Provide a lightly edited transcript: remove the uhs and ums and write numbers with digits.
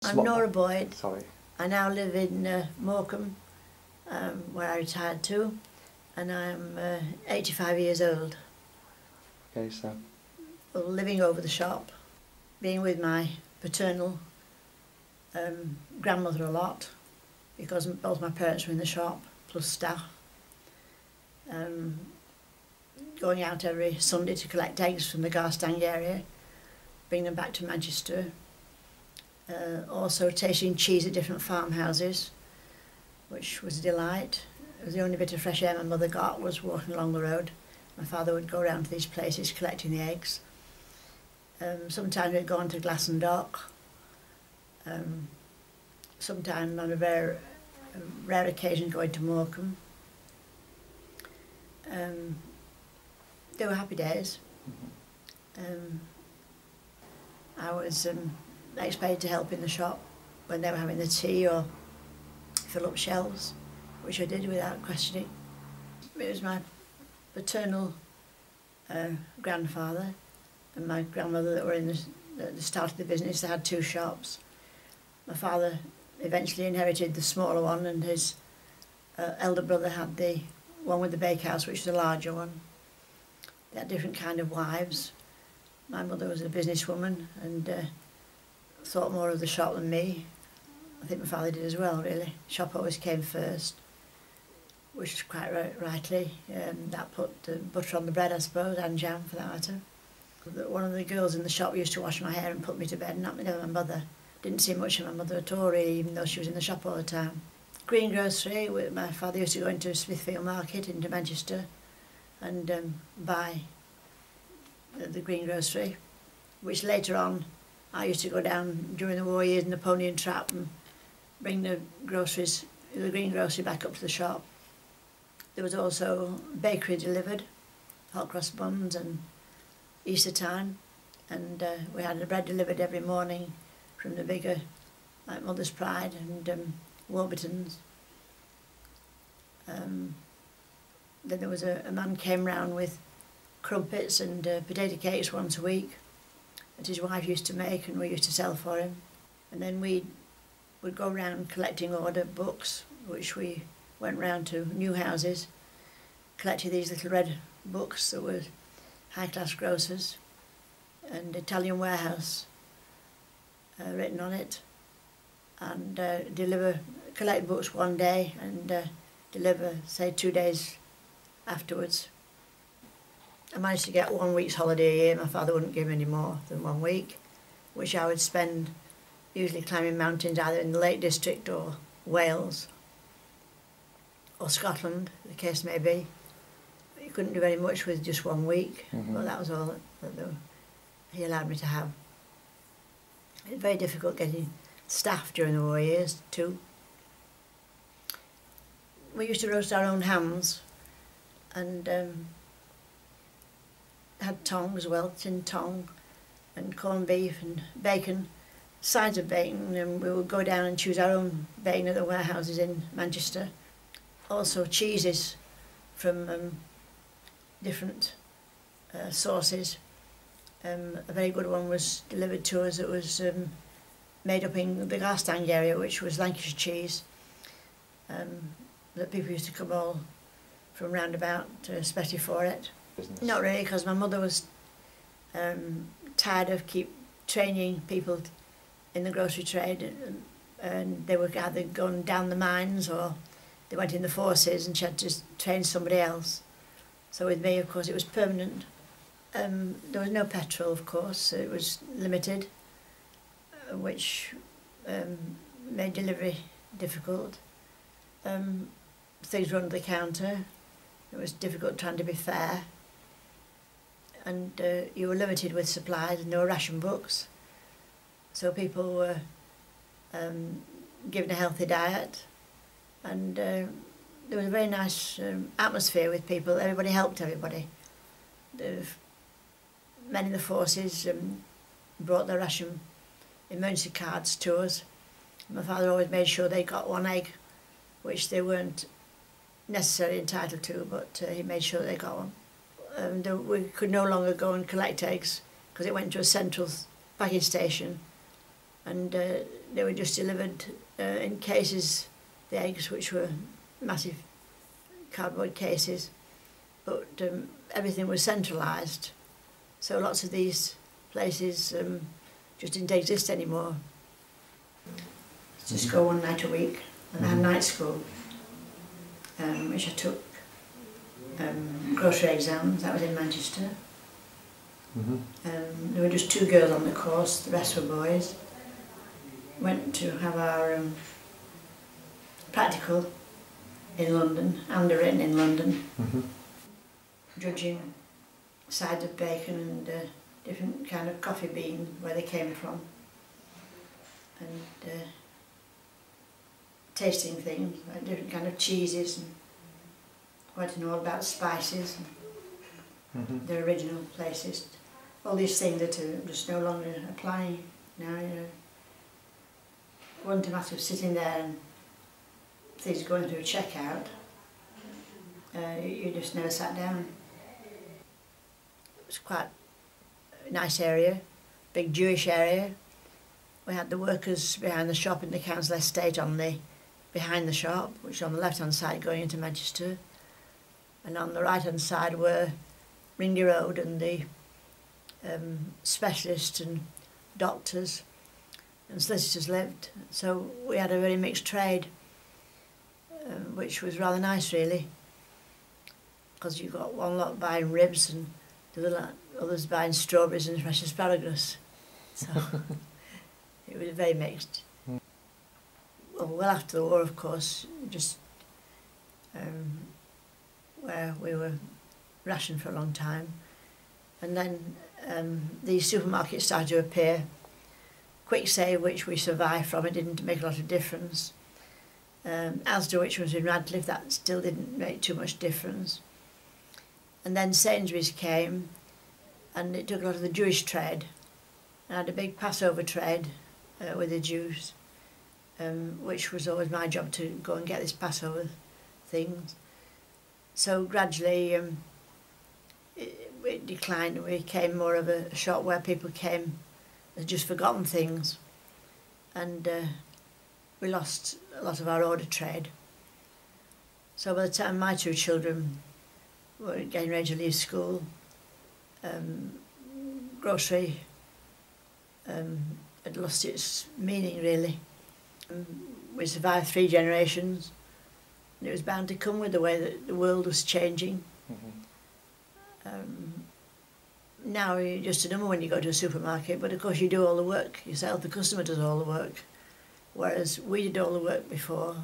I'm Norah Boyd. Sorry. I now live in Morecambe, where I retired to, and I'm 85 years old. Okay, so. Well, living over the shop, being with my paternal grandmother a lot, because both my parents were in the shop, plus staff. Going out every Sunday to collect eggs from the Garstang area, bring them back to Manchester. Also tasting cheese at different farmhouses, which was a delight. It was the only bit of fresh air my mother got was walking along the road. My father would go around to these places collecting the eggs. Sometimes we'd go on to Glass and Dock. Sometimes on a rare occasion going to Morecambe. They were happy days. I was expected to help in the shop when they were having the tea or fill up shelves, which I did without questioning. It was my paternal grandfather and my grandmother that were at the start of the business. They had two shops. My father eventually inherited the smaller one, and his elder brother had the one with the bakehouse, which was a larger one. They had different kind of wives. My mother was a businesswoman and thought more of the shop than me. I think my father did as well, really. Shop always came first, which is quite rightly. That put butter on the bread, I suppose, and jam for that matter. One of the girls in the shop used to wash my hair and put me to bed, not my mother. Didn't see much of my mother at all, really, even though she was in the shop all the time. Greengrocery, my father used to go into Smithfield Market into Manchester and buy the greengrocery, which later on I used to go down during the war years in the pony and trap and bring the greengrocery back up to the shop. There was also bakery delivered, hot cross buns and Easter time, and we had the bread delivered every morning from the bigger, like Mother's Pride and Warburton's. Then there was a man came round with crumpets and potato cakes once a week that his wife used to make and we used to sell for him. And then we would go round collecting order books, which we went round to new houses, collected these little red books that were Class Grocers and Italian Warehouse written on it, and collect books one day and deliver, say, 2 days afterwards. I managed to get 1 week's holiday a year. My father wouldn't give me any more than 1 week, which I would spend usually climbing mountains either in the Lake District or Wales or Scotland, the case may be. But you couldn't do very much with just 1 week. Well, that was all that he allowed me to have. It was very difficult getting staff during the war years too. We used to roast our own hams and had tongue as well, tin tongue and corned beef and bacon, sides of bacon, and we would go down and choose our own bacon at the warehouses in Manchester. Also cheeses from different sources. A very good one was delivered to us. It was made up in the Garstang area, which was Lancashire cheese, that people used to come all from round about, especially for it. Business. Not really, because my mother was tired of keep training people in the grocery trade, and they were either going down the mines or they went in the forces, and she had to train somebody else. So with me, of course, it was permanent. There was no petrol, of course, so it was limited, which made delivery difficult. Things were under the counter. It was difficult trying to be fair. And you were limited with supplies, and there were ration books. So people were given a healthy diet. And there was a very nice atmosphere with people. Everybody helped everybody. The men in the forces brought their ration emergency cards to us. My father always made sure they got 1 egg, which they weren't necessarily entitled to, but he made sure they got one. We could no longer go and collect eggs because it went to a central packing station, and they were just delivered in cases, the eggs, which were massive cardboard cases, but everything was centralised, so lots of these places just didn't exist anymore. Just go one night a week, and I had night school, which I took grocery exams. That was in Manchester. There were just 2 girls on the course, the rest were boys. Went to have our practical in London, underwritten in London, judging sides of bacon and different kind of coffee beans, where they came from, and tasting things, like different kind of cheeses, and wanted to know all about spices and their original places. All these things that are just no longer applying now, you know. It wasn't a matter of sitting there and things going through a checkout. You just never sat down. It was quite a nice area, big Jewish area. We had the workers behind the shop in the council estate on the behind the shop, which is on the left-hand side going into Manchester, and on the right-hand side were Ringley Road and the specialists and doctors and solicitors lived. So we had a very mixed trade, which was rather nice really, because you got one lot buying ribs and the other lot, others buying strawberries and fresh asparagus. So it was very mixed. Well after the war, of course, just where we were rationed for a long time, and then the supermarkets started to appear. Quick Save, which we survived from, it didn't make a lot of difference. Asda, which was in Radcliffe, that still didn't make too much difference. And then Sainsbury's came, and it took a lot of the Jewish trade. I had a big Passover trade with the Jews, which was always my job to go and get this Passover things. So gradually it declined, and we became more of a shop where people came and just forgotten things, and we lost a lot of our order trade. So by the time my 2 children were getting ready to leave school, grocery had lost its meaning really. We survived 3 generations, and it was bound to come with the way that the world was changing. Now you're just a number when you go to a supermarket, but of course you do all the work yourself. The customer does all the work, whereas we did all the work before.